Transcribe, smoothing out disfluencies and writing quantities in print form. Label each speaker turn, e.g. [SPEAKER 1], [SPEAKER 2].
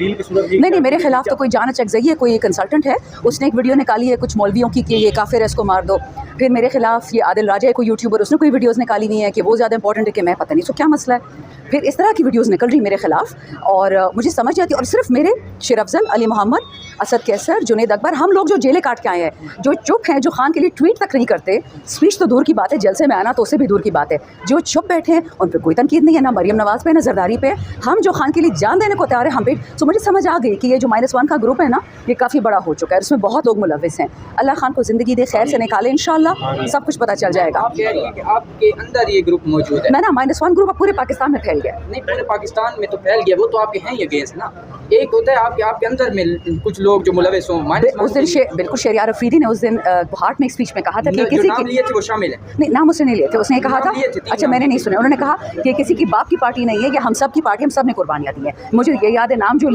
[SPEAKER 1] नहीं, मेरे खिलाफ तो कोई जान चकजई है, कोई कंसल्टेंट है, उसने एक वीडियो निकाली है कुछ मौलवियों की कि ये काफिर है, इसको मार दो। फिर मेरे खिलाफ ये आदिल राजा है कोई यूट्यूबर, उसने कोई वीडियोस निकाली हुई है कि वो ज़्यादा इंपॉर्टेंट है कि मैं, पता नहीं सो क्या मसला है। फिर इस तरह की वीडियोस निकल रही मेरे खिलाफ और मुझे समझ आती है। और सिर्फ मेरे शेर अफजल, अली मोहम्मद, असद कैसर, जुनैद अकबर, हम लोग जो जेलें काट के आए हैं, जो चुप हैं, जो खान के लिए ट्वीट तक नहीं करते, स्पीच तो दूर की बात है, जलसे में आना तो उससे भी दूर की बात है, जो चुप बैठे हैं उन पर कोई तनकीद नहीं है, ना मरियम नवाज़ पे, ना जरदारी पे। हम जो खान के लिए जान देने को तैयार है हम पे। तो मुझे समझ आ गई कि ये जो -1 का ग्रुप है ना, ये काफ़ी बड़ा हो चुका है, इसमें बहुत लोग मुलविस हैं। अल्लाह खान को ज़िंदगी दे, खैर से निकाले, इंशाअल्लाह सब कुछ पता चल जाएगा।
[SPEAKER 2] आप कह रही हैं कि आपके अंदर ये ग्रुप मौजूद है?
[SPEAKER 1] मैं ना -1 ग्रुप अब पूरे पाकिस्तान में फैल गया।
[SPEAKER 2] नहीं, पूरे पाकिस्तान में तो फैल गया, वो तो आपके हैं ही अगेंस्ट ना। एक होता है आपके अंदर में कुछ लोग जो मुलविस हों।
[SPEAKER 1] उस दिन बिल्कुल शेरियार अफरीदी ने उस दिन हार्ट में एक स्पीच में कहा था कि किसी
[SPEAKER 2] नाम लिए थे वो शामिल है।
[SPEAKER 1] नहीं, नाम उसने नहीं लिए थे, उसने कहा था, अच्छा मैंने नहीं सुना, उन्होंने कहा कि किसी की बाप की पार्टी नहीं है, ये हम सब की पार्टी, हम सब ने कुर्बानियाँ दी हैं। मुझे ये याद है नाम जो